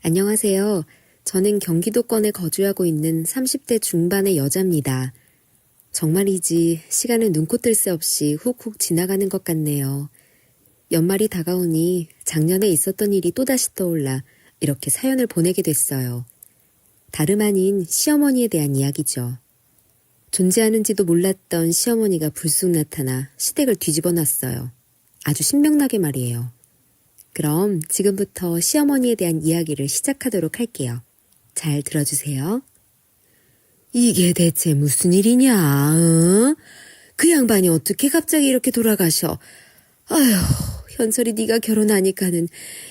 안녕하세요. 저는 경기도권에 거주하고 있는 30대 중반의 여자입니다. 정말이지 시간은 눈코 뜰 새 없이 훅훅 지나가는 것 같네요. 연말이 다가오니 작년에 있었던 일이 또다시 떠올라 이렇게 사연을 보내게 됐어요. 다름 아닌 시어머니에 대한 이야기죠. 존재하는지도 몰랐던 시어머니가 불쑥 나타나 시댁을 뒤집어 놨어요. 아주 신명나게 말이에요. 그럼 지금부터 시어머니에 대한 이야기를 시작하도록 할게요. 잘 들어주세요. 이게 대체 무슨 일이냐? 어? 그 양반이 어떻게 갑자기 이렇게 돌아가셔? 아휴, 현철이 네가 결혼하니까는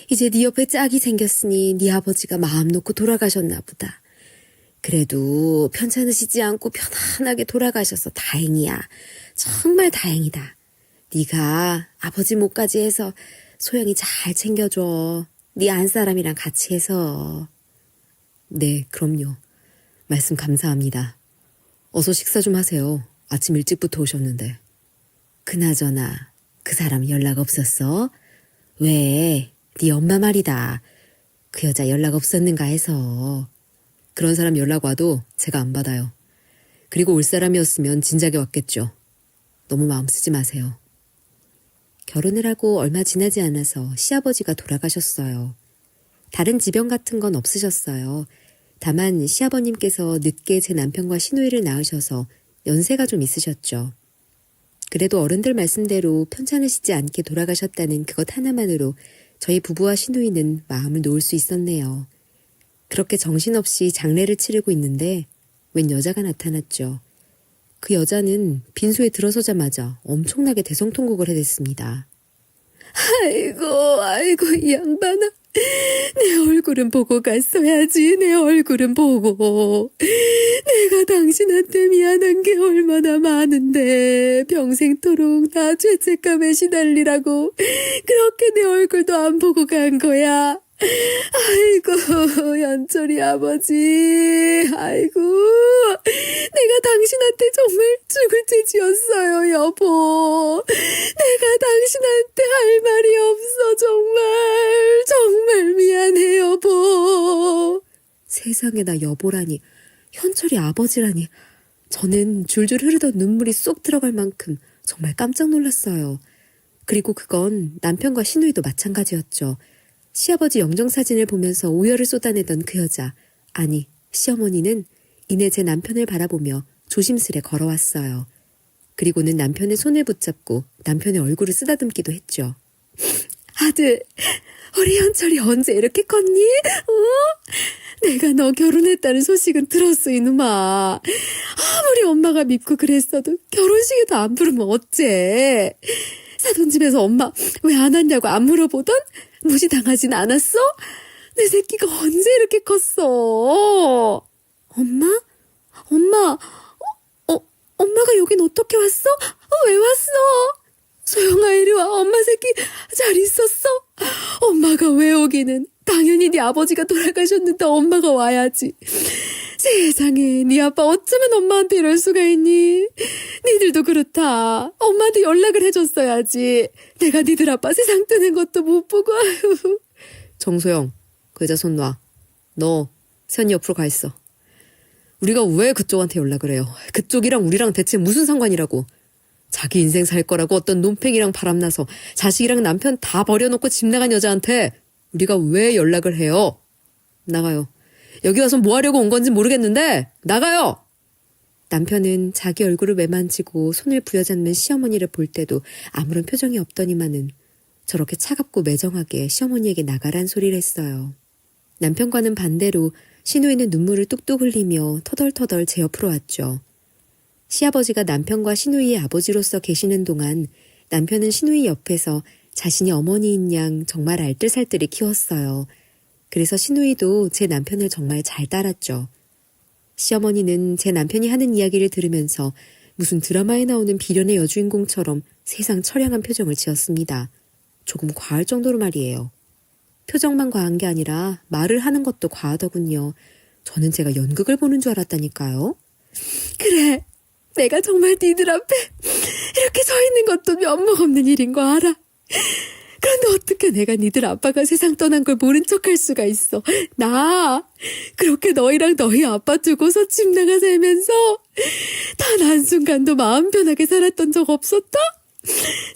이제 네 옆에 짝이 생겼으니 네 아버지가 마음 놓고 돌아가셨나 보다. 그래도 편찮으시지 않고 편안하게 돌아가셔서 다행이야. 정말 다행이다. 네가 아버지 몫까지 해서 소영이 잘 챙겨줘. 네 안사람이랑 같이 해서. 네, 그럼요. 말씀 감사합니다. 어서 식사 좀 하세요. 아침 일찍부터 오셨는데. 그나저나 그 사람 연락 없었어? 왜? 네 엄마 말이다. 그 여자 연락 없었는가 해서. 그런 사람 연락 와도 제가 안 받아요. 그리고 올 사람이었으면 진작에 왔겠죠. 너무 마음 쓰지 마세요. 결혼을 하고 얼마 지나지 않아서 시아버지가 돌아가셨어요. 다른 지병 같은 건 없으셨어요. 다만 시아버님께서 늦게 제 남편과 시누이를 낳으셔서 연세가 좀 있으셨죠. 그래도 어른들 말씀대로 편찮으시지 않게 돌아가셨다는 그것 하나만으로 저희 부부와 시누이는 마음을 놓을 수 있었네요. 그렇게 정신없이 장례를 치르고 있는데 웬 여자가 나타났죠. 그 여자는 빈소에 들어서자마자 엄청나게 대성통곡을 해댔습니다. 아이고 이 양반아. 내 얼굴은 보고 갔어야지. 내 얼굴은 보고. 내가 당신한테 미안한 게 얼마나 많은데 평생토록 나 죄책감에 시달리라고 그렇게 내 얼굴도 안 보고 간 거야. 아이고 현철이 아버지. 아이고 내가 당신한테 정말 죽을 죄지었어요 여보. 내가 당신한테 할 말이 없어. 정말 미안해 여보. 세상에 나 여보라니, 현철이 아버지라니. 저는 줄줄 흐르던 눈물이 쏙 들어갈 만큼 정말 깜짝 놀랐어요. 그리고 그건 남편과 시누이도 마찬가지였죠. 시아버지 영정사진을 보면서 오열을 쏟아내던 그 여자, 아니 시어머니는 이내 제 남편을 바라보며 조심스레 걸어왔어요. 그리고는 남편의 손을 붙잡고 남편의 얼굴을 쓰다듬기도 했죠. 아들, 우리 현철이 언제 이렇게 컸니? 내가 너 결혼했다는 소식은 들었어 이놈아. 아무리 엄마가 밉고 그랬어도 결혼식에도 안 부르면 어째? 사돈집에서 엄마 왜 안 왔냐고 안 물어보던? 무시당하진 않았어? 내 새끼가 언제 이렇게 컸어? 엄마? 엄마가 여긴 어떻게 왔어? 왜 왔어? 소영아 이리 와. 엄마 새끼 잘 있었어? 엄마가 왜 오기는. 당연히 네 아버지가 돌아가셨는데 엄마가 와야지. 세상에 네 아빠 어쩌면 엄마한테 이럴 수가 있니? 니들도 그렇다. 엄마한테 연락을 해줬어야지. 내가 니들 아빠 세상 뜨는 것도 못 보고. 아유. 정소영, 그 여자 손 놔. 너 세연이 옆으로 가 있어. 우리가 왜 그쪽한테 연락을 해요? 그쪽이랑 우리랑 대체 무슨 상관이라고. 자기 인생 살 거라고 어떤 논팽이랑 바람나서 자식이랑 남편 다 버려놓고 집 나간 여자한테 우리가 왜 연락을 해요? 나가요. 여기 와서 뭐 하려고 온 건지 모르겠는데 나가요! 남편은 자기 얼굴을 매만지고 손을 부여잡는 시어머니를 볼 때도 아무런 표정이 없더니만은 저렇게 차갑고 매정하게 시어머니에게 나가란 소리를 했어요. 남편과는 반대로 시누이는 눈물을 뚝뚝 흘리며 터덜터덜 제 옆으로 왔죠. 시아버지가 남편과 시누이의 아버지로서 계시는 동안 남편은 시누이 옆에서 자신이 어머니인 양 정말 알뜰살뜰히 키웠어요. 그래서 시누이도 제 남편을 정말 잘 따랐죠. 시어머니는 제 남편이 하는 이야기를 들으면서 무슨 드라마에 나오는 비련의 여주인공처럼 세상 처량한 표정을 지었습니다. 조금 과할 정도로 말이에요. 표정만 과한 게 아니라 말을 하는 것도 과하더군요. 저는 제가 연극을 보는 줄 알았다니까요. 그래, 내가 정말 니들 앞에 이렇게 서 있는 것도 면목 없는 일인 거 알아. 그런데 어떻게 내가 니들 아빠가 세상 떠난 걸 모른 척할 수가 있어. 나 그렇게 너희랑 너희 아빠 두고서 집 나가 살면서 단 한순간도 마음 편하게 살았던 적 없었다?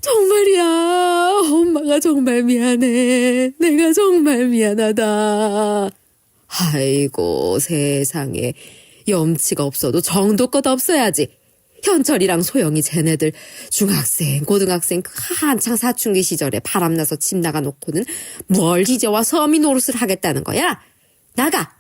정말이야. 엄마가 정말 미안해. 내가 정말 미안하다. 아이고 세상에. 염치가 없어도 정도껏 없어야지. 현철이랑 소영이 쟤네들 중학생, 고등학생 한창 사춘기 시절에 바람나서 집 나가놓고는 뭘 이제 와서 어미 노릇을 하겠다는 거야? 나가!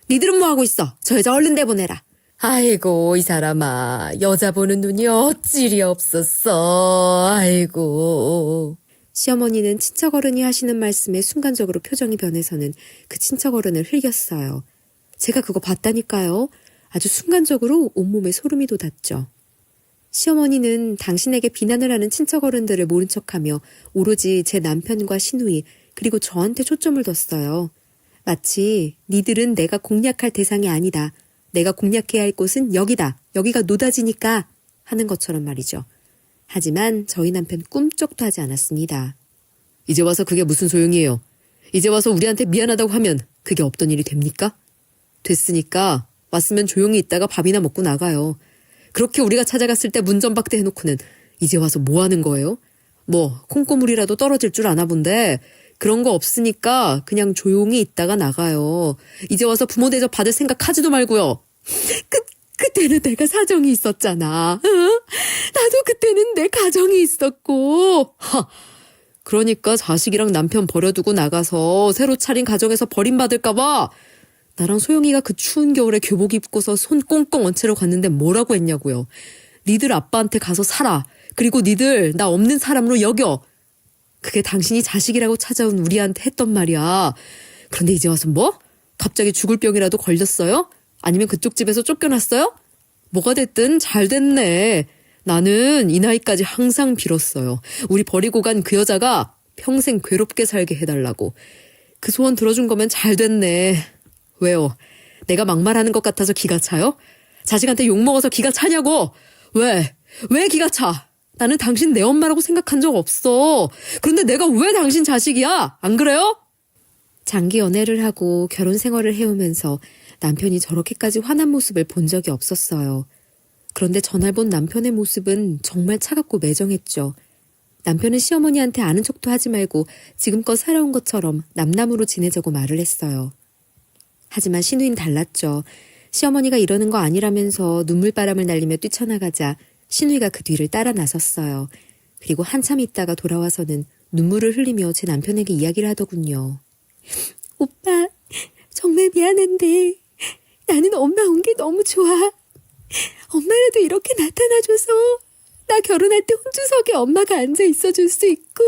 니들은 뭐하고 있어? 저 여자 얼른 내보내라. 아이고 이 사람아, 여자 보는 눈이 어찌리 없었어. 아이고. 시어머니는 친척어른이 하시는 말씀에 순간적으로 표정이 변해서는 그 친척어른을 흘겼어요. 제가 그거 봤다니까요. 아주 순간적으로 온몸에 소름이 돋았죠. 시어머니는 당신에게 비난을 하는 친척어른들을 모른 척하며 오로지 제 남편과 시누이 그리고 저한테 초점을 뒀어요. 마치 니들은 내가 공략할 대상이 아니다. 내가 공략해야 할 곳은 여기다. 여기가 노다지니까 하는 것처럼 말이죠. 하지만 저희 남편 꿈쩍도 하지 않았습니다. 이제 와서 그게 무슨 소용이에요. 이제 와서 우리한테 미안하다고 하면 그게 없던 일이 됩니까? 됐으니까 왔으면 조용히 있다가 밥이나 먹고 나가요. 그렇게 우리가 찾아갔을 때 문전박대 해놓고는 이제 와서 뭐 하는 거예요? 뭐 콩고물이라도 떨어질 줄 아나 본데 그런 거 없으니까 그냥 조용히 있다가 나가요. 이제 와서 부모 대접 받을 생각 하지도 말고요. 그때는 내가 사정이 있었잖아. 응? 나도 그때는 내 가정이 있었고. 그러니까 자식이랑 남편 버려두고 나가서 새로 차린 가정에서 버림받을까 봐 나랑 소영이가 그 추운 겨울에 교복 입고서 손 꽁꽁 얹 채로 갔는데 뭐라고 했냐고요. 니들 아빠한테 가서 살아. 그리고 니들 나 없는 사람으로 여겨. 그게 당신이 자식이라고 찾아온 우리한테 했던 말이야. 그런데 이제 와서 뭐? 갑자기 죽을 병이라도 걸렸어요? 아니면 그쪽 집에서 쫓겨났어요? 뭐가 됐든 잘 됐네. 나는 이 나이까지 항상 빌었어요. 우리 버리고 간 그 여자가 평생 괴롭게 살게 해달라고. 그 소원 들어준 거면 잘 됐네. 왜요? 내가 막말하는 것 같아서 기가 차요? 자식한테 욕먹어서 기가 차냐고? 왜? 왜 기가 차? 나는 당신 내 엄마라고 생각한 적 없어. 그런데 내가 왜 당신 자식이야? 안 그래요? 장기 연애를 하고 결혼 생활을 해오면서 남편이 저렇게까지 화난 모습을 본 적이 없었어요. 그런데 전날 본 남편의 모습은 정말 차갑고 매정했죠. 남편은 시어머니한테 아는 척도 하지 말고 지금껏 살아온 것처럼 남남으로 지내자고 말을 했어요. 하지만 시누이는 달랐죠. 시어머니가 이러는 거 아니라면서 눈물바람을 날리며 뛰쳐나가자 시누이가 그 뒤를 따라 나섰어요. 그리고 한참 있다가 돌아와서는 눈물을 흘리며 제 남편에게 이야기를 하더군요. 오빠, 정말 미안한데 나는 엄마 온 게 너무 좋아. 엄마라도 이렇게 나타나줘서 나 결혼할 때 혼주석에 엄마가 앉아 있어줄 수 있고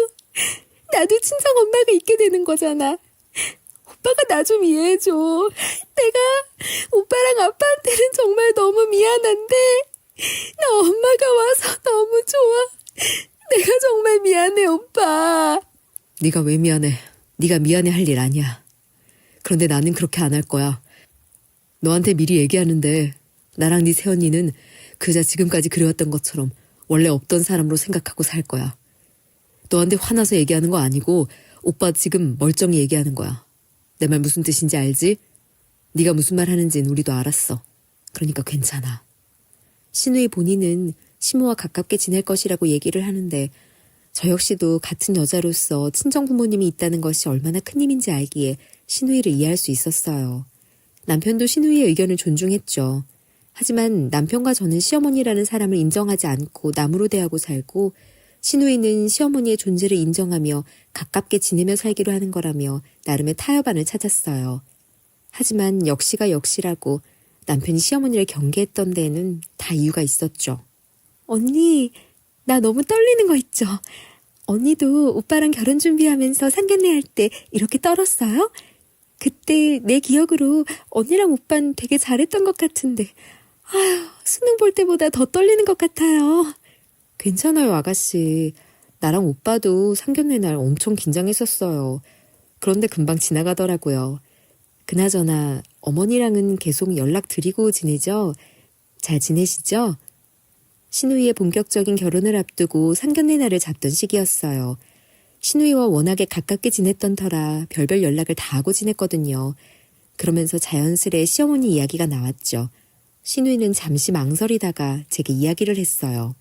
나도 친정 엄마가 있게 되는 거잖아. 오빠가 나 좀 이해해줘. 내가 오빠랑 아빠한테는 정말 너무 미안한데 나 엄마가 와서 너무 좋아. 내가 정말 미안해 오빠. 네가 왜 미안해. 네가 미안해 할 일 아니야. 그런데 나는 그렇게 안 할 거야. 너한테 미리 얘기하는데 나랑 네 새언니는 그자 지금까지 그래왔던 것처럼 원래 없던 사람으로 생각하고 살 거야. 너한테 화나서 얘기하는 거 아니고 오빠 지금 멀쩡히 얘기하는 거야. 내 말 무슨 뜻인지 알지? 네가 무슨 말 하는지는 우리도 알았어. 그러니까 괜찮아. 시누이 본인은 시모와 가깝게 지낼 것이라고 얘기를 하는데 저 역시도 같은 여자로서 친정부모님이 있다는 것이 얼마나 큰 힘인지 알기에 시누이를 이해할 수 있었어요. 남편도 시누이의 의견을 존중했죠. 하지만 남편과 저는 시어머니라는 사람을 인정하지 않고 남으로 대하고 살고 시누이는 시어머니의 존재를 인정하며 가깝게 지내며 살기로 하는 거라며 나름의 타협안을 찾았어요. 하지만 역시가 역시라고 남편이 시어머니를 경계했던 데에는 다 이유가 있었죠. 언니, 나 너무 떨리는 거 있죠? 언니도 오빠랑 결혼 준비하면서 상견례 할 때 이렇게 떨었어요? 그때 내 기억으로 언니랑 오빠는 되게 잘했던 것 같은데 아휴, 수능 볼 때보다 더 떨리는 것 같아요. 괜찮아요, 아가씨. 나랑 오빠도 상견례 날 엄청 긴장했었어요. 그런데 금방 지나가더라고요. 그나저나 어머니랑은 계속 연락 드리고 지내죠? 잘 지내시죠? 시누이의 본격적인 결혼을 앞두고 상견례 날을 잡던 시기였어요. 신우이와 워낙에 가깝게 지냈던 터라 별별 연락을 다 하고 지냈거든요. 그러면서 자연스레 시어머니 이야기가 나왔죠. 신우이는 잠시 망설이다가 제게 이야기를 했어요.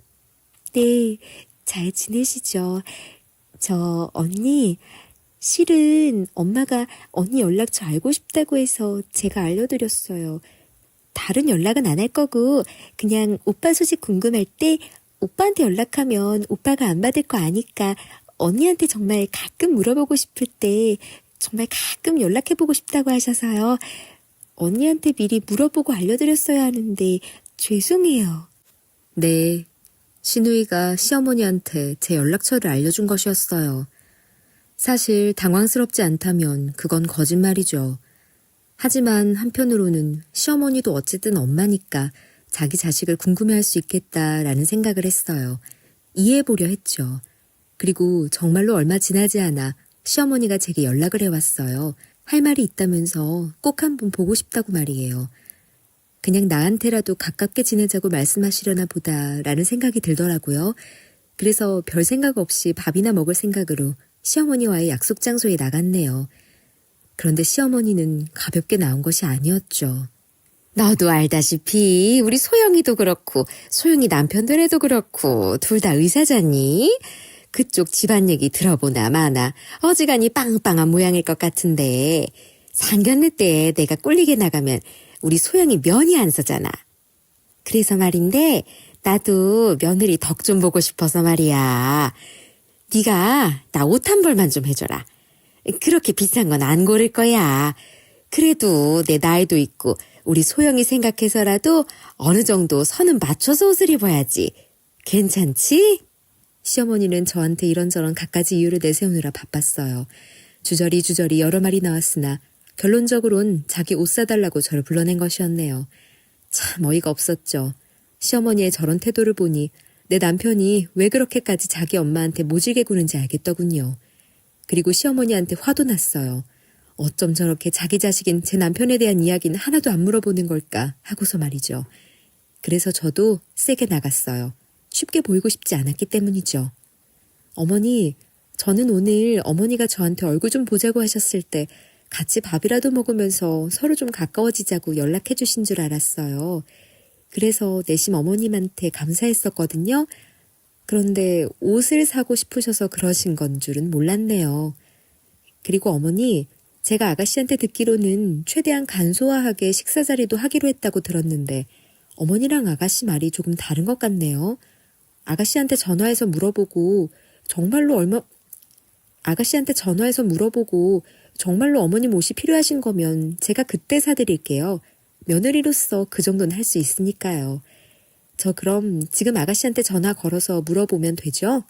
네, 잘 지내시죠? 저 언니, 실은 엄마가 언니 연락처 알고 싶다고 해서 제가 알려드렸어요. 다른 연락은 안 할 거고 그냥 오빠 소식 궁금할 때 오빠한테 연락하면 오빠가 안 받을 거 아니까 언니한테 정말 가끔 물어보고 싶을 때 정말 가끔 연락해보고 싶다고 하셔서요. 언니한테 미리 물어보고 알려드렸어야 하는데 죄송해요. 네, 신우이가 시어머니한테 제 연락처를 알려준 것이었어요. 사실 당황스럽지 않다면 그건 거짓말이죠. 하지만 한편으로는 시어머니도 어쨌든 엄마니까 자기 자식을 궁금해할 수 있겠다라는 생각을 했어요. 이해해보려 했죠. 그리고 정말로 얼마 지나지 않아 시어머니가 제게 연락을 해왔어요. 할 말이 있다면서 꼭 한번 보고 싶다고 말이에요. 그냥 나한테라도 가깝게 지내자고 말씀하시려나 보다라는 생각이 들더라고요. 그래서 별 생각 없이 밥이나 먹을 생각으로 시어머니와의 약속 장소에 나갔네요. 그런데 시어머니는 가볍게 나온 것이 아니었죠. 너도 알다시피 우리 소영이도 그렇고 소영이 남편들에도 그렇고 둘 다 의사잖니? 그쪽 집안 얘기 들어보나 마나 어지간히 빵빵한 모양일 것 같은데 상견례 때 내가 꼴리게 나가면 우리 소영이 면이 안 서잖아. 그래서 말인데 나도 며느리 덕 좀 보고 싶어서 말이야. 네가 나 옷 한 벌만 좀 해줘라. 그렇게 비싼 건 안 고를 거야. 그래도 내 나이도 있고 우리 소영이 생각해서라도 어느 정도 선은 맞춰서 옷을 입어야지. 괜찮지? 시어머니는 저한테 이런저런 갖가지 이유를 내세우느라 바빴어요. 주저리 여러 말이 나왔으나 결론적으론 자기 옷 사달라고 저를 불러낸 것이었네요. 참 어이가 없었죠. 시어머니의 저런 태도를 보니 내 남편이 왜 그렇게까지 자기 엄마한테 모질게 구는지 알겠더군요. 그리고 시어머니한테 화도 났어요. 어쩜 저렇게 자기 자식인 제 남편에 대한 이야기는 하나도 안 물어보는 걸까 하고서 말이죠. 그래서 저도 세게 나갔어요. 쉽게 보이고 싶지 않았기 때문이죠. 어머니, 저는 오늘 어머니가 저한테 얼굴 좀 보자고 하셨을 때 같이 밥이라도 먹으면서 서로 좀 가까워지자고 연락해 주신 줄 알았어요. 그래서 내심 어머님한테 감사했었거든요. 그런데 옷을 사고 싶으셔서 그러신 건 줄은 몰랐네요. 그리고 어머니, 제가 아가씨한테 듣기로는 최대한 간소화하게 식사 자리도 하기로 했다고 들었는데 어머니랑 아가씨 말이 조금 다른 것 같네요. 아가씨한테 전화해서 물어보고 정말로 어머님 옷이 필요하신 거면 제가 그때 사드릴게요. 며느리로서 그 정도는 할 수 있으니까요. 저 그럼 지금 아가씨한테 전화 걸어서 물어보면 되죠?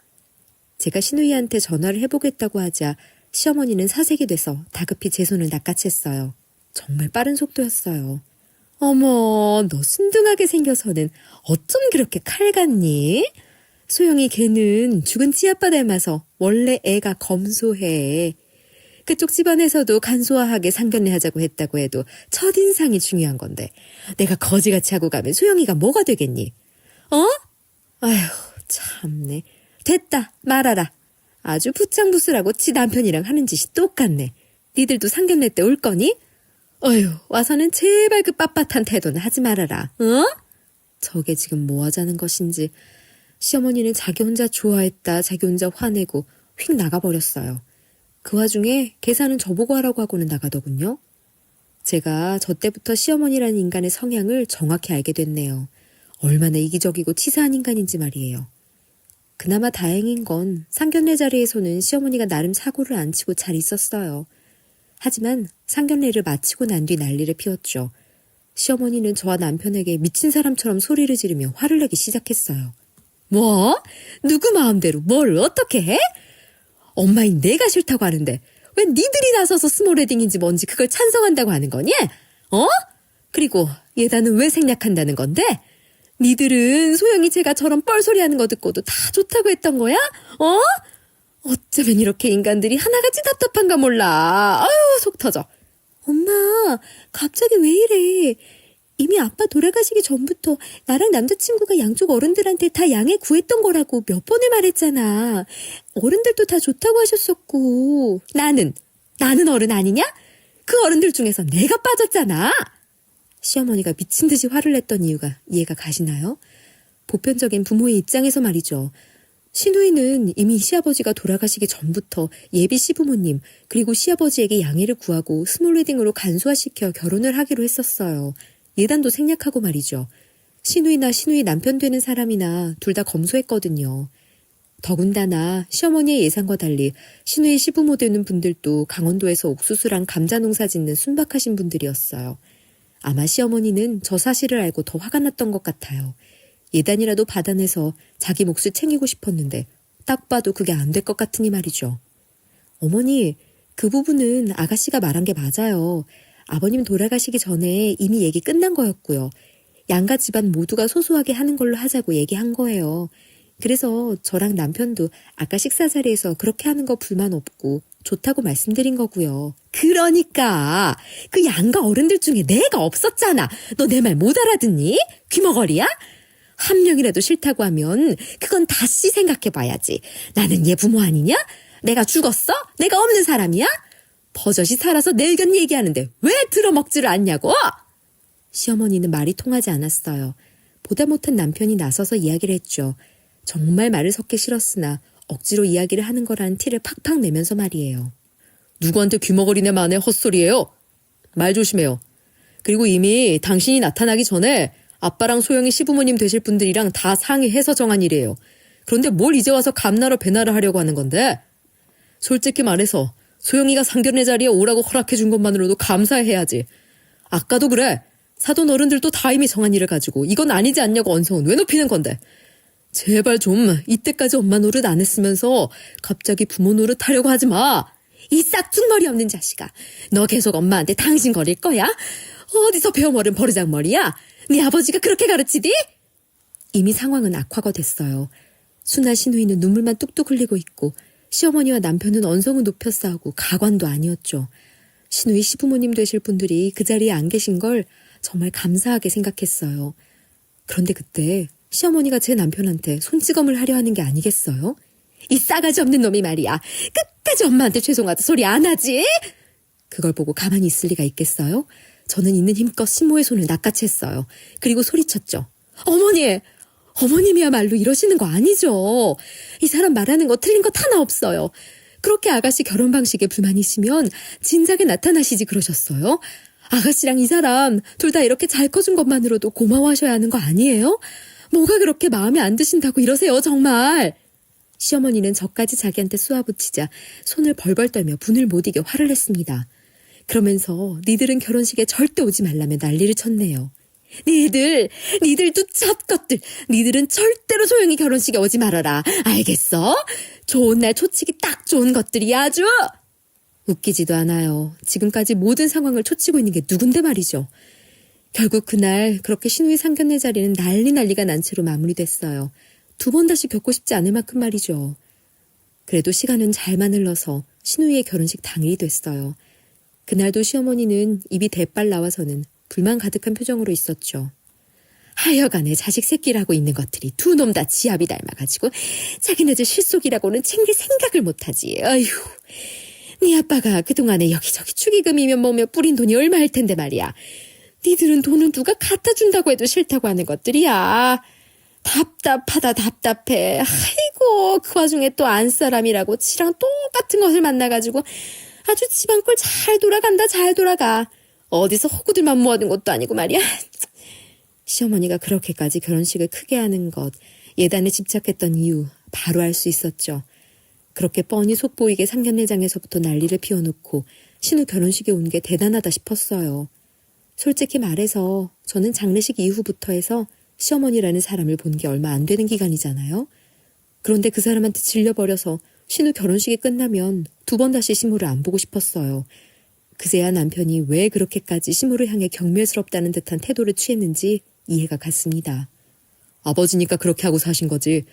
제가 신우이한테 전화를 해보겠다고 하자 시어머니는 사색이 돼서 다급히 제 손을 낚아챘어요. 정말 빠른 속도였어요. 어머, 너 순둥하게 생겨서는 어쩜 그렇게 칼 같니? 소영이 걔는 죽은 치아빠 닮아서 원래 애가 검소해. 그쪽 집안에서도 간소화하게 상견례 하자고 했다고 해도 첫인상이 중요한 건데 내가 거지같이 하고 가면 소영이가 뭐가 되겠니? 어? 아휴, 참네. 됐다, 말아라. 아주 부창부수라고 지 남편이랑 하는 짓이 똑같네. 니들도 상견례 때 올 거니? 어휴, 와서는 제발 그 빳빳한 태도는 하지 말아라. 어? 저게 지금 뭐 하자는 것인지. 시어머니는 자기 혼자 좋아했다, 자기 혼자 화내고 휙 나가버렸어요. 그 와중에 계산은 저보고 하라고 하고는 나가더군요. 제가 저 때부터 시어머니라는 인간의 성향을 정확히 알게 됐네요. 얼마나 이기적이고 치사한 인간인지 말이에요. 그나마 다행인 건 상견례 자리에서는 시어머니가 나름 사고를 안 치고 잘 있었어요. 하지만 상견례를 마치고 난 뒤 난리를 피웠죠. 시어머니는 저와 남편에게 미친 사람처럼 소리를 지르며 화를 내기 시작했어요. 뭐? 누구 마음대로 뭘 어떻게 해? 엄마인 내가 싫다고 하는데 왜 니들이 나서서 스몰 웨딩인지 뭔지 그걸 찬성한다고 하는 거니? 어? 그리고 예단은 왜 생략한다는 건데? 니들은 소영이 제가 저런 뻘소리하는 거 듣고도 다 좋다고 했던 거야? 어? 어쩌면 이렇게 인간들이 하나같이 답답한가 몰라. 아유, 속 터져. 엄마, 갑자기 왜 이래? 이미 아빠 돌아가시기 전부터 나랑 남자친구가 양쪽 어른들한테 다 양해 구했던 거라고 몇 번을 말했잖아. 어른들도 다 좋다고 하셨었고. 나는 어른 아니냐? 그 어른들 중에서 내가 빠졌잖아. 시어머니가 미친 듯이 화를 냈던 이유가 이해가 가시나요? 보편적인 부모의 입장에서 말이죠. 시누이는 이미 시아버지가 돌아가시기 전부터 예비 시부모님 그리고 시아버지에게 양해를 구하고 스몰 웨딩으로 간소화시켜 결혼을 하기로 했었어요. 예단도 생략하고 말이죠. 시누이나 시누이 남편 되는 사람이나 둘 다 검소했거든요. 더군다나 시어머니의 예상과 달리 시누이 시부모 되는 분들도 강원도에서 옥수수랑 감자 농사 짓는 순박하신 분들이었어요. 아마 시어머니는 저 사실을 알고 더 화가 났던 것 같아요. 예단이라도 받아내서 자기 몫을 챙기고 싶었는데 딱 봐도 그게 안 될 것 같으니 말이죠. 어머니, 그 부분은 아가씨가 말한 게 맞아요. 아버님 돌아가시기 전에 이미 얘기 끝난 거였고요. 양가 집안 모두가 소소하게 하는 걸로 하자고 얘기한 거예요. 그래서 저랑 남편도 아까 식사 자리에서 그렇게 하는 거 불만 없고 좋다고 말씀드린 거고요. 그러니까 그 양가 어른들 중에 내가 없었잖아. 너 내 말 못 알아듣니? 귀머거리야? 한 명이라도 싫다고 하면 그건 다시 생각해봐야지. 나는 얘 부모 아니냐? 내가 죽었어? 내가 없는 사람이야? 버젓이 살아서 내 의견 얘기하는데 왜 들어먹지를 않냐고? 시어머니는 말이 통하지 않았어요. 보다 못한 남편이 나서서 이야기를 했죠. 정말 말을 섞기 싫었으나 억지로 이야기를 하는 거라는 티를 팍팍 내면서 말이에요. 누구한테 귀머거리네 마네 헛소리예요. 말 조심해요. 그리고 이미 당신이 나타나기 전에 아빠랑 소영이 시부모님 되실 분들이랑 다 상의해서 정한 일이에요. 그런데 뭘 이제 와서 감나라 배나라 하려고 하는 건데? 솔직히 말해서 소영이가 상견례 자리에 오라고 허락해 준 것만으로도 감사해야지. 아까도 그래. 사돈 어른들도 다 이미 정한 일을 가지고 이건 아니지 않냐고 언성은 왜 높이는 건데? 제발 좀 이때까지 엄마 노릇 안 했으면서 갑자기 부모 노릇 하려고 하지 마. 이 싹둑머리 없는 자식아. 너 계속 엄마한테 당신 거릴 거야? 어디서 배워먹은 버르장머리야? 네 아버지가 그렇게 가르치디? 이미 상황은 악화가 됐어요. 순아 시누이는 눈물만 뚝뚝 흘리고 있고 시어머니와 남편은 언성을 높여 싸우고 가관도 아니었죠. 시누이 시부모님 되실 분들이 그 자리에 안 계신 걸 정말 감사하게 생각했어요. 그런데 그때 시어머니가 제 남편한테 손찌검을 하려 하는 게 아니겠어요? 이 싸가지 없는 놈이 말이야. 끝까지 엄마한테 죄송하다 소리 안 하지? 그걸 보고 가만히 있을 리가 있겠어요? 저는 있는 힘껏 신모의 손을 낚아챘어요. 그리고 소리쳤죠. 어머니! 어머님이야말로 이러시는 거 아니죠. 이 사람 말하는 거 틀린 것 하나 없어요. 그렇게 아가씨 결혼 방식에 불만이시면 진작에 나타나시지 그러셨어요? 아가씨랑 이 사람 둘 다 이렇게 잘 커준 것만으로도 고마워하셔야 하는 거 아니에요? 뭐가 그렇게 마음에 안 드신다고 이러세요 정말. 시어머니는 저까지 자기한테 쏘아붙이자 손을 벌벌 떨며 분을 못 이겨 화를 냈습니다. 그러면서 니들은 결혼식에 절대 오지 말라며 난리를 쳤네요. 니들도 젖것들. 니들은 절대로 소영이 결혼식에 오지 말아라. 알겠어? 좋은 날 초치기 딱 좋은 것들이야 아주. 웃기지도 않아요. 지금까지 모든 상황을 초치고 있는 게 누군데 말이죠. 결국 그날 그렇게 시누이 상견례 자리는 난리가 난 채로 마무리됐어요. 2번 다시 겪고 싶지 않을 만큼 말이죠. 그래도 시간은 잘만 흘러서 시누이의 결혼식 당일이 됐어요. 그날도 시어머니는 입이 대빨 나와서는 불만 가득한 표정으로 있었죠. 하여간에 자식 새끼라고 있는 것들이 두 놈 다 지압이 닮아가지고 자기네들 실속이라고는 챙길 생각을 못하지. 아휴, 네 아빠가 그동안에 여기저기 축의금이며 뭐며 뿌린 돈이 얼마일 텐데 말이야. 니들은 돈은 누가 갖다 준다고 해도 싫다고 하는 것들이야. 답답하다 답답해. 아이고 그 와중에 또 안사람이라고 지랑 똑같은 것을 만나가지고 아주 집안꼴 잘 돌아간다 잘 돌아가. 어디서 호구들만 모아둔 것도 아니고 말이야. 시어머니가 그렇게까지 결혼식을 크게 하는 것, 예단에 집착했던 이유 바로 알 수 있었죠. 그렇게 뻔히 속보이게 상견례장에서부터 난리를 피워놓고 신우 결혼식에 온 게 대단하다 싶었어요. 솔직히 말해서 저는 장례식 이후부터 해서 시어머니라는 사람을 본 게 얼마 안 되는 기간이잖아요. 그런데 그 사람한테 질려버려서 신우 결혼식이 끝나면 2번 다시 시무를 안 보고 싶었어요. 그제야 남편이 왜 그렇게까지 시무를 향해 경멸스럽다는 듯한 태도를 취했는지 이해가 갔습니다. 아버지니까 그렇게 하고 사신 거지.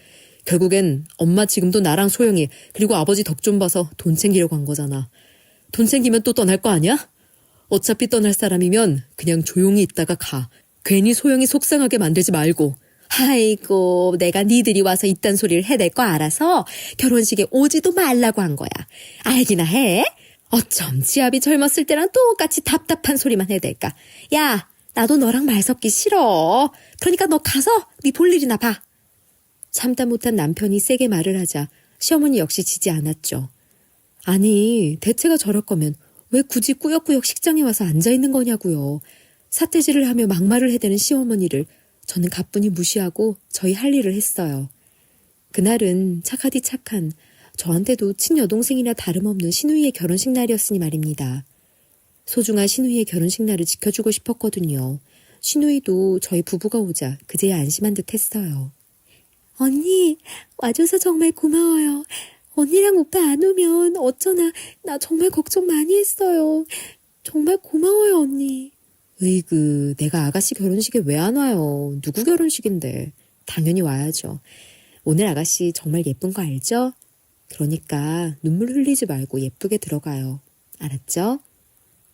결국엔 엄마 지금도 나랑 소영이 그리고 아버지 덕 좀 봐서 돈 챙기려고 한 거잖아. 돈 챙기면 또 떠날 거 아니야? 어차피 떠날 사람이면 그냥 조용히 있다가 가. 괜히 소영이 속상하게 만들지 말고. 아이고, 내가 니들이 와서 이딴 소리를 해댈 거 알아서 결혼식에 오지도 말라고 한 거야. 알기나 해? 어쩜 지압이 젊었을 때랑 똑같이 답답한 소리만 해댈까. 야, 나도 너랑 말 섞기 싫어. 그러니까 너 가서 네 볼 일이나 봐. 참다 못한 남편이 세게 말을 하자 시어머니 역시 지지 않았죠. 아니, 대체가 저럴 거면 왜 굳이 꾸역꾸역 식장에 와서 앉아있는 거냐고요. 삿대질을 하며 막말을 해대는 시어머니를 저는 가뿐히 무시하고 저희 할 일을 했어요. 그날은 착하디 착한 저한테도 친여동생이나 다름없는 시누이의 결혼식 날이었으니 말입니다. 소중한 시누이의 결혼식 날을 지켜주고 싶었거든요. 시누이도 저희 부부가 오자 그제야 안심한 듯 했어요. 언니, 와줘서 정말 고마워요. 언니랑 오빠 안 오면 어쩌나 나 정말 걱정 많이 했어요. 정말 고마워요, 언니. 으이그, 내가 아가씨 결혼식에 왜 안 와요? 누구 결혼식인데. 당연히 와야죠. 오늘 아가씨 정말 예쁜 거 알죠? 그러니까 눈물 흘리지 말고 예쁘게 들어가요. 알았죠?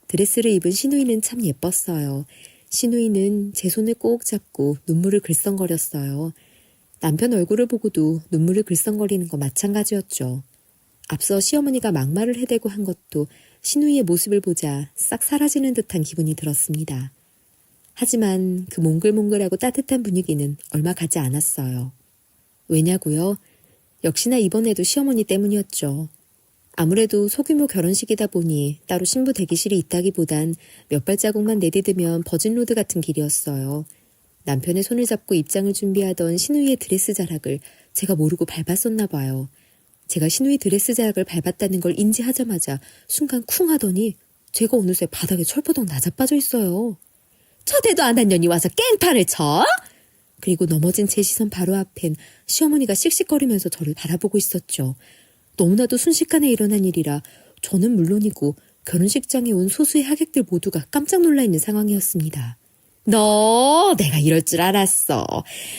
드레스를 입은 시누이는 참 예뻤어요. 시누이는 제 손을 꼭 잡고 눈물을 글썽거렸어요. 남편 얼굴을 보고도 눈물을 글썽거리는 거 마찬가지였죠. 앞서 시어머니가 막말을 해대고 한 것도 시누이의 모습을 보자 싹 사라지는 듯한 기분이 들었습니다. 하지만 그 몽글몽글하고 따뜻한 분위기는 얼마 가지 않았어요. 왜냐고요? 역시나 이번에도 시어머니 때문이었죠. 아무래도 소규모 결혼식이다 보니 따로 신부 대기실이 있다기보단 몇 발자국만 내디디면 버진로드 같은 길이었어요. 남편의 손을 잡고 입장을 준비하던 시누이의 드레스 자락을 제가 모르고 밟았었나 봐요. 제가 시누이 드레스 자락을 밟았다는 걸 인지하자마자 순간 쿵 하더니 제가 어느새 바닥에 철버덕 나자빠져 있어요. 초대도 안 한 년이 와서 깽판을 쳐? 그리고 넘어진 제 시선 바로 앞엔 시어머니가 씩씩거리면서 저를 바라보고 있었죠. 너무나도 순식간에 일어난 일이라 저는 물론이고 결혼식장에 온 소수의 하객들 모두가 깜짝 놀라 있는 상황이었습니다. 너 내가 이럴 줄 알았어.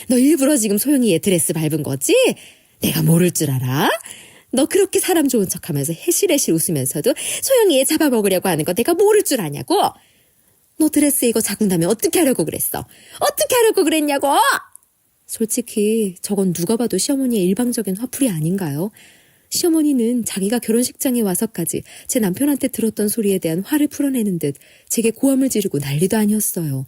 너 일부러 지금 소영이의 드레스 밟은 거지? 내가 모를 줄 알아? 너 그렇게 사람 좋은 척하면서 해실해실 웃으면서도 소영이의 잡아먹으려고 하는 거 내가 모를 줄 아냐고? 너 드레스 이거 자국 나면 어떻게 하려고 그랬어? 어떻게 하려고 그랬냐고? 솔직히 저건 누가 봐도 시어머니의 일방적인 화풀이 아닌가요? 시어머니는 자기가 결혼식장에 와서까지 제 남편한테 들었던 소리에 대한 화를 풀어내는 듯 제게 고함을 지르고 난리도 아니었어요.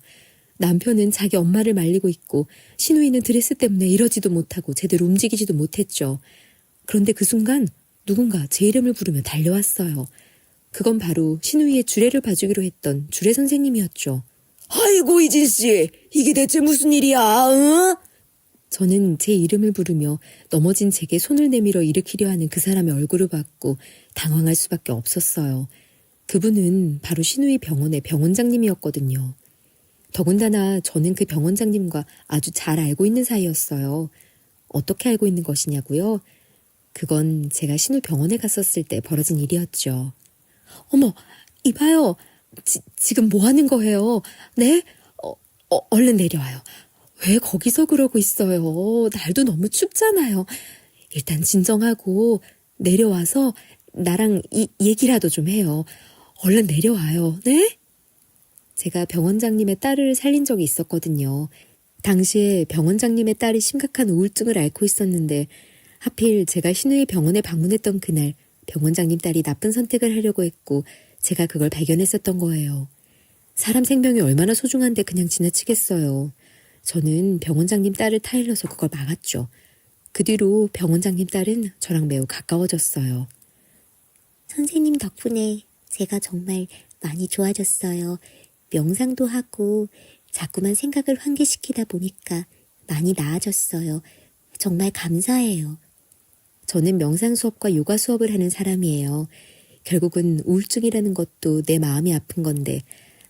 남편은 자기 엄마를 말리고 있고 시누이는 드레스 때문에 이러지도 못하고 제대로 움직이지도 못했죠. 그런데 그 순간 누군가 제 이름을 부르며 달려왔어요. 그건 바로 시누이의 주례를 봐주기로 했던 주례 선생님이었죠. 아이고 이진씨, 이게 대체 무슨 일이야? 응? 저는 제 이름을 부르며 넘어진 제게 손을 내밀어 일으키려 하는 그 사람의 얼굴을 봤고 당황할 수밖에 없었어요. 그분은 바로 시누이 병원의 병원장님이었거든요. 더군다나 저는 그 병원장님과 아주 잘 알고 있는 사이였어요. 어떻게 알고 있는 것이냐고요? 그건 제가 신우 병원에 갔었을 때 벌어진 일이었죠. 어머, 이봐요. 지금 뭐 하는 거예요? 네? 얼른 내려와요. 왜 거기서 그러고 있어요? 날도 너무 춥잖아요. 일단 진정하고 내려와서 나랑 얘기라도 좀 해요. 얼른 내려와요. 네? 제가 병원장님의 딸을 살린 적이 있었거든요. 당시에 병원장님의 딸이 심각한 우울증을 앓고 있었는데 하필 제가 신우이 병원에 방문했던 그날 병원장님 딸이 나쁜 선택을 하려고 했고 제가 그걸 발견했었던 거예요. 사람 생명이 얼마나 소중한데 그냥 지나치겠어요. 저는 병원장님 딸을 타일러서 그걸 막았죠. 그 뒤로 병원장님 딸은 저랑 매우 가까워졌어요. 선생님 덕분에 제가 정말 많이 좋아졌어요. 명상도 하고 자꾸만 생각을 환기시키다 보니까 많이 나아졌어요. 정말 감사해요. 저는 명상 수업과 요가 수업을 하는 사람이에요. 결국은 우울증이라는 것도 내 마음이 아픈 건데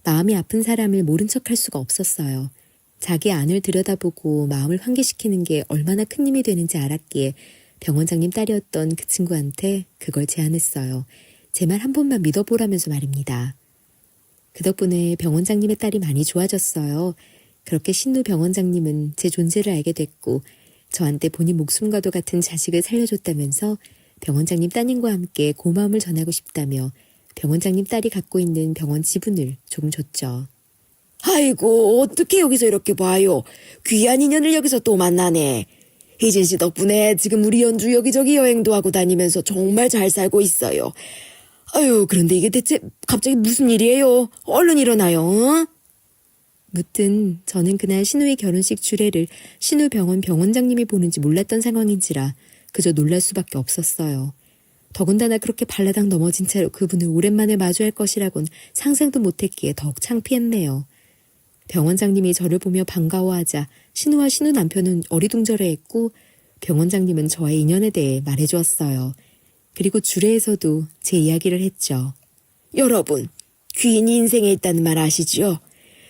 마음이 아픈 사람을 모른 척할 수가 없었어요. 자기 안을 들여다보고 마음을 환기시키는 게 얼마나 큰 힘이 되는지 알았기에 병원장님 딸이었던 그 친구한테 그걸 제안했어요. 제 말 한 번만 믿어보라면서 말입니다. 그 덕분에 병원장님의 딸이 많이 좋아졌어요. 그렇게 신우 병원장님은 제 존재를 알게 됐고 저한테 본인 목숨과도 같은 자식을 살려줬다면서 병원장님 따님과 함께 고마움을 전하고 싶다며 병원장님 딸이 갖고 있는 병원 지분을 조금 줬죠. 아이고, 어떻게 여기서 이렇게 봐요. 귀한 인연을 여기서 또 만나네. 혜진 씨 덕분에 지금 우리 연주 여기저기 여행도 하고 다니면서 정말 잘 살고 있어요. 아유, 그런데 이게 대체 갑자기 무슨 일이에요? 얼른 일어나요. 어? 무튼 저는 그날 신우의 결혼식 주례를 신우병원 병원장님이 보는지 몰랐던 상황인지라 그저 놀랄 수밖에 없었어요. 더군다나 그렇게 발라당 넘어진 채로 그분을 오랜만에 마주할 것이라곤 상상도 못했기에 더욱 창피했네요. 병원장님이 저를 보며 반가워하자 신우와 신우 남편은 어리둥절해했고 병원장님은 저의 인연에 대해 말해주었어요. 그리고 주례에서도 제 이야기를 했죠. 여러분, 귀인이 인생에 있다는 말 아시지요?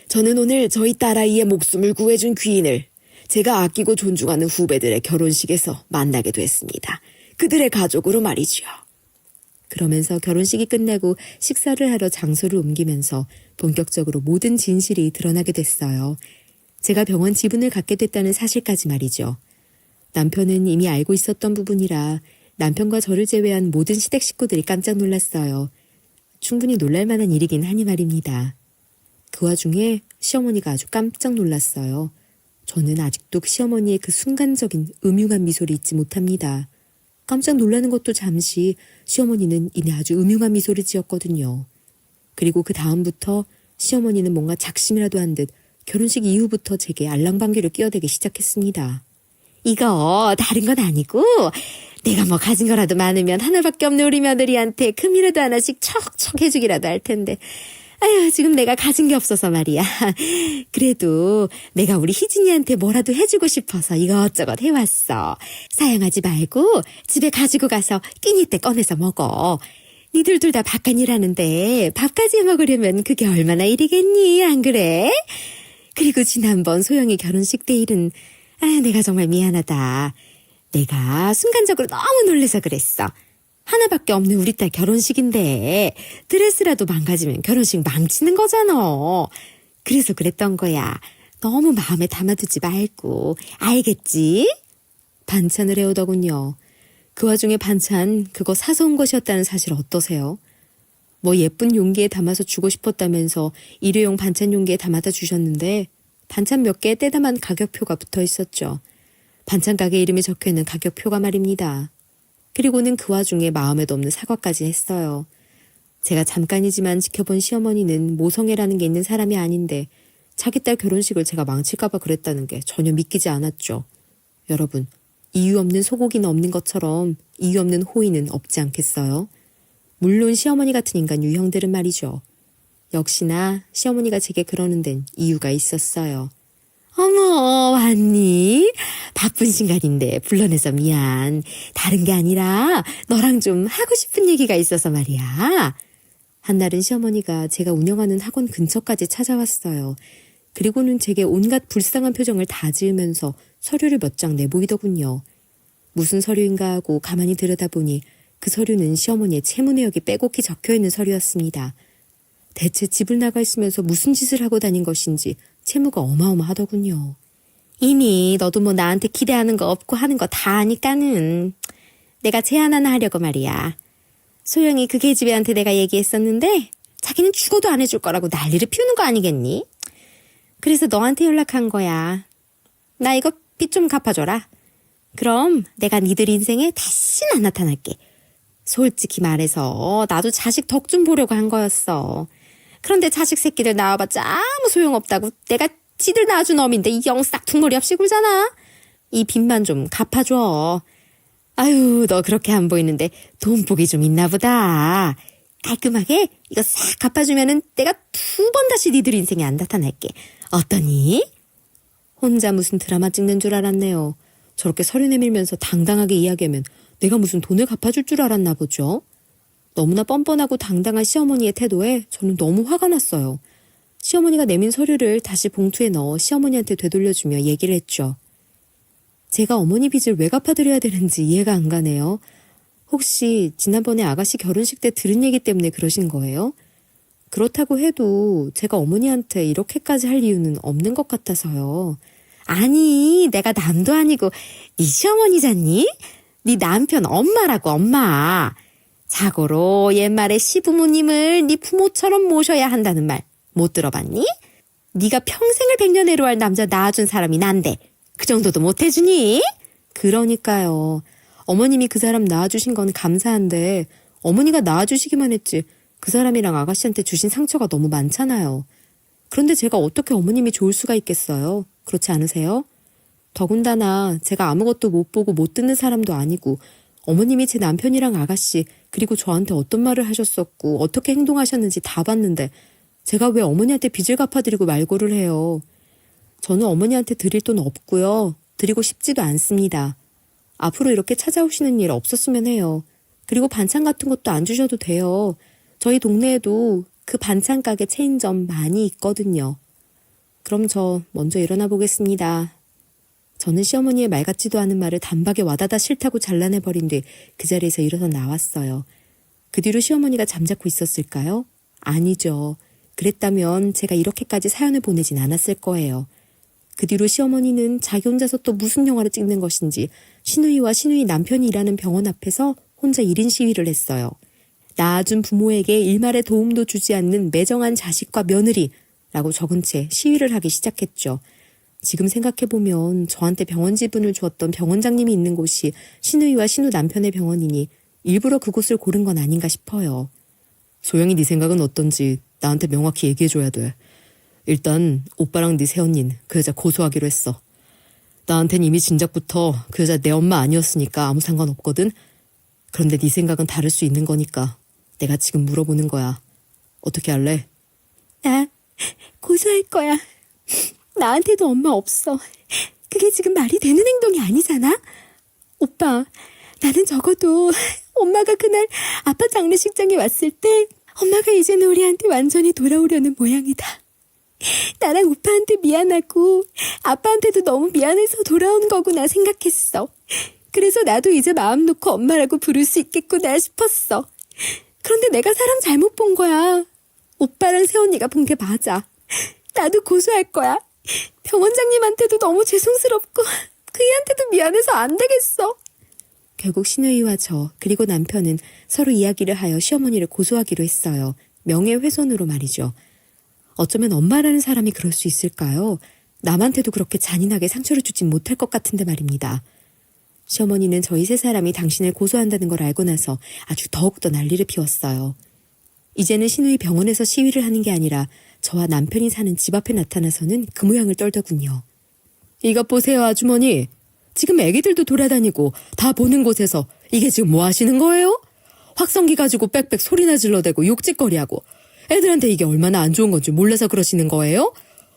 저는 오늘 저희 딸아이의 목숨을 구해준 귀인을 제가 아끼고 존중하는 후배들의 결혼식에서 만나게 됐습니다. 그들의 가족으로 말이지요. 그러면서 결혼식이 끝나고 식사를 하러 장소를 옮기면서 본격적으로 모든 진실이 드러나게 됐어요. 제가 병원 지분을 갖게 됐다는 사실까지 말이죠. 남편은 이미 알고 있었던 부분이라 남편과 저를 제외한 모든 시댁 식구들이 깜짝 놀랐어요. 충분히 놀랄만한 일이긴 하니 말입니다. 그 와중에 시어머니가 아주 깜짝 놀랐어요. 저는 아직도 시어머니의 그 순간적인 음흉한 미소를 잊지 못합니다. 깜짝 놀라는 것도 잠시 시어머니는 이내 아주 음흉한 미소를 지었거든요. 그리고 그 다음부터 시어머니는 뭔가 작심이라도 한 듯 결혼식 이후부터 제게 알랑방귀를 끼어대기 시작했습니다. 이거 다른 건 아니고 내가 뭐 가진 거라도 많으면 하나밖에 없는 우리 며느리한테 금이라도 하나씩 척척 해주기라도 할 텐데 아유 지금 내가 가진 게 없어서 말이야. 그래도 내가 우리 희진이한테 뭐라도 해주고 싶어서 이것저것 해왔어. 사양하지 말고 집에 가지고 가서 끼니 때 꺼내서 먹어. 니들 둘 다 바깥 일하는데 밥까지 해 먹으려면 그게 얼마나 일이겠니, 안 그래? 그리고 지난번 소영이 결혼식 때 일은 내가 정말 미안하다. 내가 순간적으로 너무 놀라서 그랬어. 하나밖에 없는 우리 딸 결혼식인데 드레스라도 망가지면 결혼식 망치는 거잖아. 그래서 그랬던 거야. 너무 마음에 담아두지 말고. 알겠지? 반찬을 해오더군요. 그 와중에 반찬 그거 사서 온 것이었다는 사실 어떠세요? 뭐 예쁜 용기에 담아서 주고 싶었다면서 일회용 반찬 용기에 담아다 주셨는데 반찬 몇 개에 떼담한 가격표가 붙어 있었죠. 반찬 가게 이름이 적혀있는 가격표가 말입니다. 그리고는 그 와중에 마음에도 없는 사과까지 했어요. 제가 잠깐이지만 지켜본 시어머니는 모성애라는 게 있는 사람이 아닌데 자기 딸 결혼식을 제가 망칠까봐 그랬다는 게 전혀 믿기지 않았죠. 여러분, 이유 없는 소고기는 없는 것처럼 이유 없는 호의는 없지 않겠어요? 물론 시어머니 같은 인간 유형들은 말이죠. 역시나 시어머니가 제게 그러는 데는 이유가 있었어요. 어머, 왔니? 바쁜 시간인데 불러내서 미안. 다른 게 아니라 너랑 좀 하고 싶은 얘기가 있어서 말이야. 한날은 시어머니가 제가 운영하는 학원 근처까지 찾아왔어요. 그리고는 제게 온갖 불쌍한 표정을 다 지으면서 서류를 몇 장 내보이더군요. 무슨 서류인가 하고 가만히 들여다보니 그 서류는 시어머니의 채무 내역이 빼곡히 적혀있는 서류였습니다. 대체 집을 나가 있으면서 무슨 짓을 하고 다닌 것인지 채무가 어마어마하더군요. 이미 너도 뭐 나한테 기대하는 거 없고 하는 거 다 아니까는 내가 제안 하나 하려고 말이야. 소영이 그 계집애한테 내가 얘기했었는데 자기는 죽어도 안 해줄 거라고 난리를 피우는 거 아니겠니? 그래서 너한테 연락한 거야. 나 이거 빚 좀 갚아줘라. 그럼 내가 니들 인생에 다시는 안 나타날게. 솔직히 말해서 나도 자식 덕 좀 보려고 한 거였어. 그런데 자식 새끼들 낳아봤자 아무 소용없다고 내가 지들 낳아준 어민데 이 영 싹퉁머리 없이 굴잖아. 이 빚만 좀 갚아줘. 아유, 너 그렇게 안 보이는데 돈복이 좀 있나 보다. 깔끔하게 이거 싹 갚아주면은 내가 2번 다시 니들 인생에 안 나타날게. 어떠니? 혼자 무슨 드라마 찍는 줄 알았네요. 저렇게 서류 내밀면서 당당하게 이야기하면 내가 무슨 돈을 갚아줄 줄 알았나 보죠. 너무나 뻔뻔하고 당당한 시어머니의 태도에 저는 너무 화가 났어요. 시어머니가 내민 서류를 다시 봉투에 넣어 시어머니한테 되돌려주며 얘기를 했죠. 제가 어머니 빚을 왜 갚아드려야 되는지 이해가 안 가네요. 혹시 지난번에 아가씨 결혼식 때 들은 얘기 때문에 그러신 거예요? 그렇다고 해도 제가 어머니한테 이렇게까지 할 이유는 없는 것 같아서요. 아니, 내가 남도 아니고 네 시어머니잖니? 네 남편 엄마라고, 엄마. 자고로 옛말에 시부모님을 네 부모처럼 모셔야 한다는 말 못 들어봤니? 네가 평생을 백년해로 할 남자 낳아준 사람이 난데 그 정도도 못해주니? 그러니까요. 어머님이 그 사람 낳아주신 건 감사한데 어머니가 낳아주시기만 했지 그 사람이랑 아가씨한테 주신 상처가 너무 많잖아요. 그런데 제가 어떻게 어머님이 좋을 수가 있겠어요? 그렇지 않으세요? 더군다나 제가 아무것도 못 보고 못 듣는 사람도 아니고 어머님이 제 남편이랑 아가씨 그리고 저한테 어떤 말을 하셨었고 어떻게 행동하셨는지 다 봤는데 제가 왜 어머니한테 빚을 갚아드리고 말고를 해요. 저는 어머니한테 드릴 돈 없고요. 드리고 싶지도 않습니다. 앞으로 이렇게 찾아오시는 일 없었으면 해요. 그리고 반찬 같은 것도 안 주셔도 돼요. 저희 동네에도 그 반찬 가게 체인점 많이 있거든요. 그럼 저 먼저 일어나 보겠습니다. 저는 시어머니의 말 같지도 않은 말을 단박에 와다다 싫다고 잘라내버린 뒤 그 자리에서 일어서 나왔어요. 그 뒤로 시어머니가 잠자코 있었을까요? 아니죠. 그랬다면 제가 이렇게까지 사연을 보내진 않았을 거예요. 그 뒤로 시어머니는 자기 혼자서 또 무슨 영화를 찍는 것인지 시누이와 시누이 남편이 일하는 병원 앞에서 혼자 1인 시위를 했어요. 낳아준 부모에게 일말의 도움도 주지 않는 매정한 자식과 며느리라고 적은 채 시위를 하기 시작했죠. 지금 생각해보면 저한테 병원 지분을 주었던 병원장님이 있는 곳이 시누이와 시누 남편의 병원이니 일부러 그곳을 고른 건 아닌가 싶어요. 소영이 네 생각은 어떤지 나한테 명확히 얘기해줘야 돼. 일단 오빠랑 네 새언닌 그 여자 고소하기로 했어. 나한텐 이미 진작부터 그 여자 내 엄마 아니었으니까 아무 상관없거든. 그런데 네 생각은 다를 수 있는 거니까 내가 지금 물어보는 거야. 어떻게 할래? 나 고소할 거야. 나한테도 엄마 없어. 그게 지금 말이 되는 행동이 아니잖아? 오빠, 나는 적어도 엄마가 그날 아빠 장례식장에 왔을 때 엄마가 이제는 우리한테 완전히 돌아오려는 모양이다. 나랑 오빠한테 미안하고 아빠한테도 너무 미안해서 돌아온 거구나 생각했어. 그래서 나도 이제 마음 놓고 엄마라고 부를 수 있겠구나 싶었어. 그런데 내가 사람 잘못 본 거야. 오빠랑 새언니가 본 게 맞아. 나도 고소할 거야. 병원장님한테도 너무 죄송스럽고 그이한테도 미안해서 안 되겠어. 결국 시누이와 저 그리고 남편은 서로 이야기를 하여 시어머니를 고소하기로 했어요. 명예훼손으로 말이죠. 어쩌면 엄마라는 사람이 그럴 수 있을까요? 남한테도 그렇게 잔인하게 상처를 주진 못할 것 같은데 말입니다. 시어머니는 저희 세 사람이 당신을 고소한다는 걸 알고 나서 아주 더욱더 난리를 피웠어요. 이제는 시누이 병원에서 시위를 하는 게 아니라 저와 남편이 사는 집 앞에 나타나서는 그 모양을 떨더군요. 이것 보세요, 아주머니. 지금 애기들도 돌아다니고 다 보는 곳에서 이게 지금 뭐 하시는 거예요? 확성기 가지고 빽빽 소리나 질러대고 욕짓거리하고 애들한테 이게 얼마나 안 좋은 건지 몰라서 그러시는 거예요?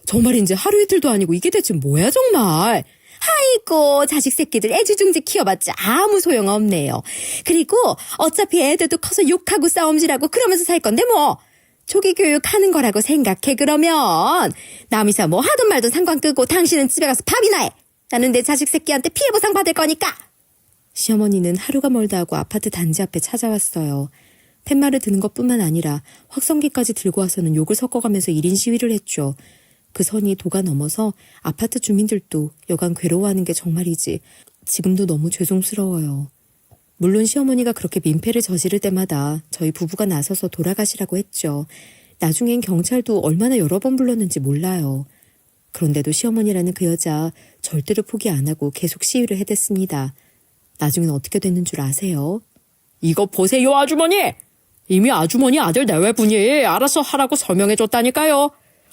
정말 이제 하루 이틀도 아니고 이게 대체 뭐야 정말. 아이고 자식 새끼들 애지중지 키워봤자 아무 소용없네요. 그리고 어차피 애들도 커서 욕하고 싸움질하고 그러면서 살 건데 뭐. 조기 교육하는 거라고 생각해 그러면. 남이사 뭐 하든 말든 상관 끄고 당신은 집에 가서 밥이나 해. 나는 내 자식 새끼한테 피해 보상 받을 거니까. 시어머니는 하루가 멀다 하고 아파트 단지 앞에 찾아왔어요. 팻말을 드는 것뿐만 아니라 확성기까지 들고 와서는 욕을 섞어가면서 1인 시위를 했죠. 그 선이 도가 넘어서 아파트 주민들도 여간 괴로워하는 게 정말이지 지금도 너무 죄송스러워요. 물론 시어머니가 그렇게 민폐를 저지를 때마다 저희 부부가 나서서 돌아가시라고 했죠. 나중엔 경찰도 얼마나 여러 번 불렀는지 몰라요. 그런데도 시어머니라는 그 여자 절대로 포기 안 하고 계속 시위를 해댔습니다. 나중엔 어떻게 됐는 줄 아세요? 이거 보세요 아주머니! 이미 아주머니 아들 내외분이 알아서 하라고 설명해줬다니까요.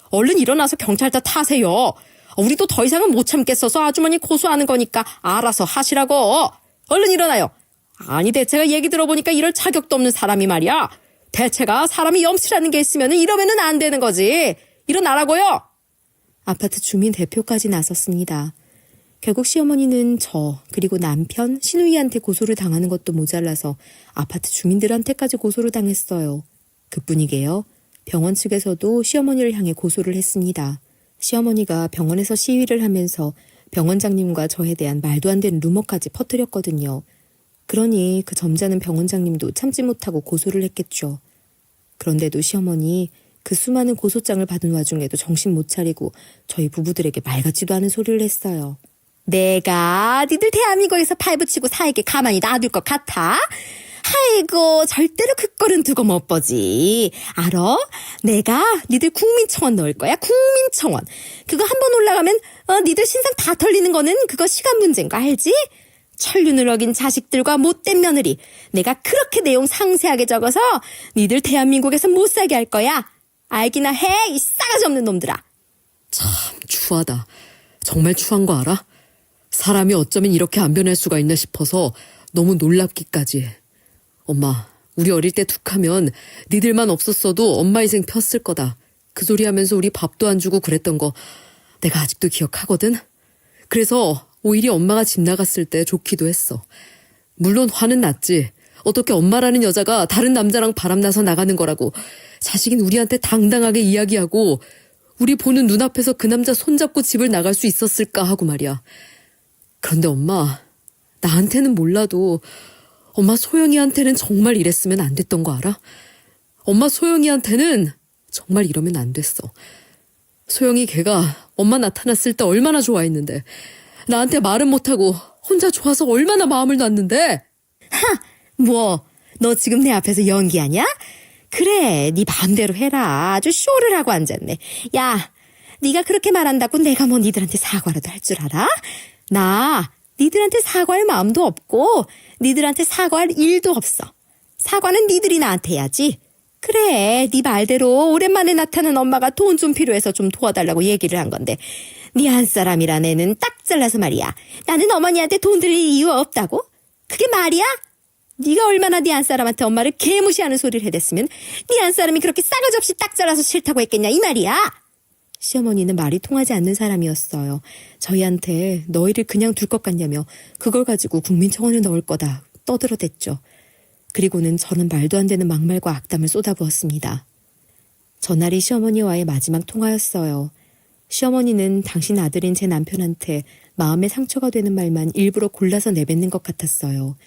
얼른 일어나서 경찰다 타세요. 우리도 더 이상은 못 참겠어서 아주머니 고소하는 거니까 알아서 하시라고. 얼른 일어나요. 아니 대체가 얘기 들어보니까 이럴 자격도 없는 사람이 말이야. 대체가 사람이 염치라는 게 있으면 이러면은 안 되는 거지. 일어나라고요. 아파트 주민 대표까지 나섰습니다. 결국 시어머니는 저 그리고 남편 시누이한테 고소를 당하는 것도 모자라서 아파트 주민들한테까지 고소를 당했어요. 그뿐이게요. 병원 측에서도 시어머니를 향해 고소를 했습니다. 시어머니가 병원에서 시위를 하면서 병원장님과 저에 대한 말도 안 되는 루머까지 퍼뜨렸거든요. 그러니 그 점잖은 병원장님도 참지 못하고 고소를 했겠죠. 그런데도 시어머니 그 수많은 고소장을 받은 와중에도 정신 못 차리고 저희 부부들에게 말 같지도 않은 소리를 했어요. 내가 니들 대한민국에서 팔붙이고 살게 가만히 놔둘 것 같아? 아이고, 절대로 그 꼴은 두고 못 보지. 알아? 내가 니들 국민청원 넣을 거야. 국민청원. 그거 한 번 올라가면 니들 신상 다 털리는 거는 그거 시간 문제인 거 알지? 천륜을 어긴 자식들과 못된 며느리. 내가 그렇게 내용 상세하게 적어서 니들 대한민국에서 못 살게 할 거야. 알기나 해, 이 싸가지 없는 놈들아. 참 추하다. 정말 추한 거 알아? 사람이 어쩌면 이렇게 안 변할 수가 있나 싶어서 너무 놀랍기까지 해. 엄마, 우리 어릴 때 툭하면 니들만 없었어도 엄마 인생 폈을 거다. 그 소리 하면서 우리 밥도 안 주고 그랬던 거 내가 아직도 기억하거든. 그래서 오히려 엄마가 집 나갔을 때 좋기도 했어. 물론 화는 났지. 어떻게 엄마라는 여자가 다른 남자랑 바람나서 나가는 거라고 자식인 우리한테 당당하게 이야기하고 우리 보는 눈앞에서 그 남자 손잡고 집을 나갈 수 있었을까 하고 말이야. 그런데 엄마, 나한테는 몰라도 엄마 소영이한테는 정말 이랬으면 안 됐던 거 알아? 엄마 소영이한테는 정말 이러면 안 됐어. 소영이 걔가 엄마 나타났을 때 얼마나 좋아했는데 나한테 말은 못하고 혼자 좋아서 얼마나 마음을 놨는데. 뭐, 너 지금 내 앞에서 연기하냐? 그래, 네 마음대로 해라. 아주 쇼를 하고 앉았네. 야, 네가 그렇게 말한다고 내가 뭐 니들한테 사과라도 할 줄 알아? 나 니들한테 사과할 마음도 없고 니들한테 사과할 일도 없어. 사과는 니들이 나한테 해야지. 그래, 네 말대로 오랜만에 나타난 엄마가 돈 좀 필요해서 좀 도와달라고 얘기를 한 건데 네 한 사람이란 애는 딱 잘라서 말이야. 나는 어머니한테 돈 드릴 이유 없다고? 그게 말이야? 네가 얼마나 네 한 사람한테 엄마를 개무시하는 소리를 해댔으면 네 한 사람이 그렇게 싸가지 없이 딱 잘라서 싫다고 했겠냐 이 말이야. 시어머니는 말이 통하지 않는 사람이었어요. 저희한테 너희를 그냥 둘 것 같냐며 그걸 가지고 국민청원을 넣을 거다 떠들어댔죠. 그리고는 저는 말도 안 되는 막말과 악담을 쏟아부었습니다. 전날이 시어머니와의 마지막 통화였어요. 시어머니는 당신 아들인 제 남편한테 마음에 상처가 되는 말만 일부러 골라서 내뱉는 것 같았어요.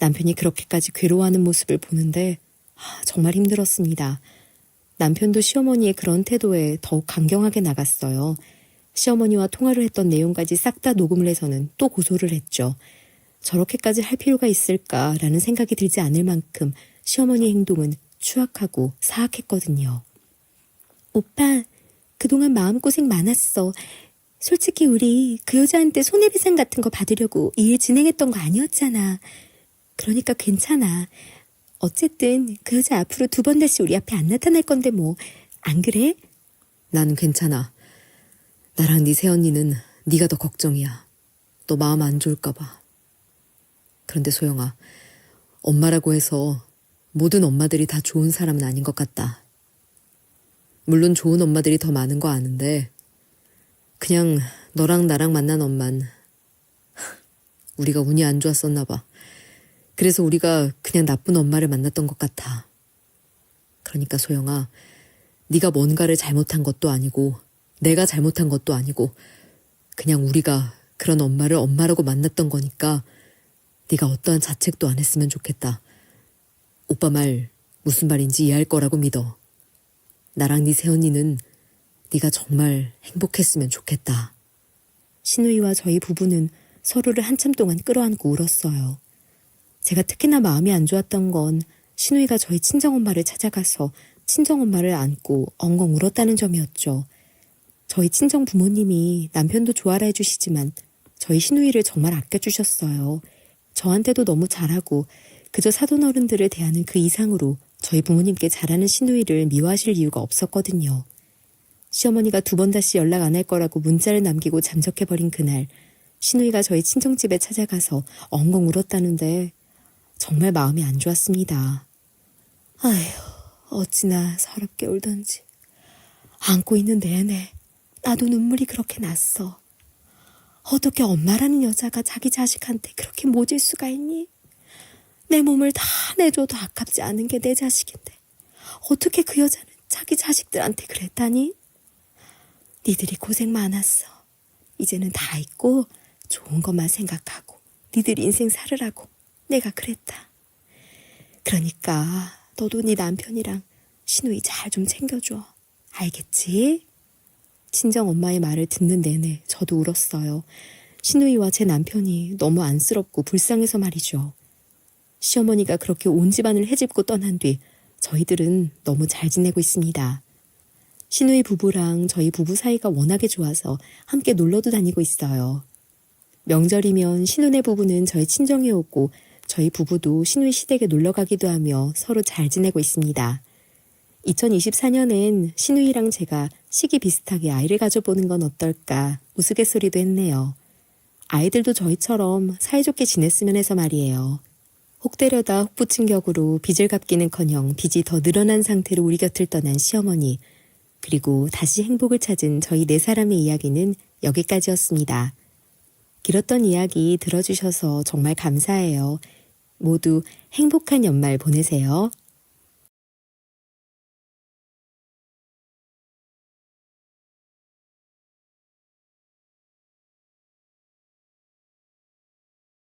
남편이 그렇게까지 괴로워하는 모습을 보는데 정말 힘들었습니다. 남편도 시어머니의 그런 태도에 더욱 강경하게 나갔어요. 시어머니와 통화를 했던 내용까지 싹 다 녹음을 해서는 또 고소를 했죠. 저렇게까지 할 필요가 있을까라는 생각이 들지 않을 만큼 시어머니의 행동은 추악하고 사악했거든요. 오빠, 그동안 마음고생 많았어. 솔직히 우리 그 여자한테 손해배상 같은 거 받으려고 이 일 진행했던 거 아니었잖아. 그러니까 괜찮아. 어쨌든 그 여자 앞으로 2번 다시 우리 앞에 안 나타날 건데 뭐. 안 그래? 난 괜찮아. 나랑 네 새언니는 네가 더 걱정이야. 너 마음 안 좋을까 봐. 그런데 소영아, 엄마라고 해서 모든 엄마들이 다 좋은 사람은 아닌 것 같다. 물론 좋은 엄마들이 더 많은 거 아는데 그냥 너랑 나랑 만난 엄만 우리가 운이 안 좋았었나 봐. 그래서 우리가 그냥 나쁜 엄마를 만났던 것 같아. 그러니까 소영아, 네가 뭔가를 잘못한 것도 아니고 내가 잘못한 것도 아니고 그냥 우리가 그런 엄마를 엄마라고 만났던 거니까 네가 어떠한 자책도 안 했으면 좋겠다. 오빠 말 무슨 말인지 이해할 거라고 믿어. 나랑 네 새언니는 네가 정말 행복했으면 좋겠다. 신우이와 저희 부부는 서로를 한참 동안 끌어안고 울었어요. 제가 특히나 마음이 안 좋았던 건 신우이가 저희 친정엄마를 찾아가서 친정엄마를 안고 엉엉 울었다는 점이었죠. 저희 친정 부모님이 남편도 좋아라 해주시지만 저희 신우이를 정말 아껴주셨어요. 저한테도 너무 잘하고 그저 사돈어른들을 대하는 그 이상으로 저희 부모님께 잘하는 신우이를 미워하실 이유가 없었거든요. 시어머니가 2번 다시 연락 안 할 거라고 문자를 남기고 잠적해버린 그날 신우이가 저희 친정집에 찾아가서 엉엉 울었다는데 정말 마음이 안 좋았습니다. 아휴, 어찌나 서럽게 울던지. 안고 있는 내내 나도 눈물이 그렇게 났어. 어떻게 엄마라는 여자가 자기 자식한테 그렇게 모질 수가 있니? 내 몸을 다 내줘도 아깝지 않은 게 내 자식인데 어떻게 그 여자는 자기 자식들한테 그랬다니? 니들이 고생 많았어. 이제는 다 잊고 좋은 것만 생각하고 니들 인생 살으라고 내가 그랬다. 그러니까 너도 네 남편이랑 신우이 잘 좀 챙겨줘. 알겠지? 친정엄마의 말을 듣는 내내 저도 울었어요. 신우이와 제 남편이 너무 안쓰럽고 불쌍해서 말이죠. 시어머니가 그렇게 온 집안을 헤집고 떠난 뒤 저희들은 너무 잘 지내고 있습니다. 시누이 부부랑 저희 부부 사이가 워낙에 좋아서 함께 놀러도 다니고 있어요. 명절이면 신우네 부부는 저희 친정에 오고 저희 부부도 시누이 시댁에 놀러 가기도 하며 서로 잘 지내고 있습니다. 2024년엔 시누이랑 제가 시기 비슷하게 아이를 가져보는 건 어떨까 우스갯소리도 했네요. 아이들도 저희처럼 사이좋게 지냈으면 해서 말이에요. 혹 때려다 혹 붙인 격으로 빚을 갚기는커녕 빚이 더 늘어난 상태로 우리 곁을 떠난 시어머니, 그리고 다시 행복을 찾은 저희 네 사람의 이야기는 여기까지였습니다. 길었던 이야기 들어주셔서 정말 감사해요. 모두 행복한 연말 보내세요.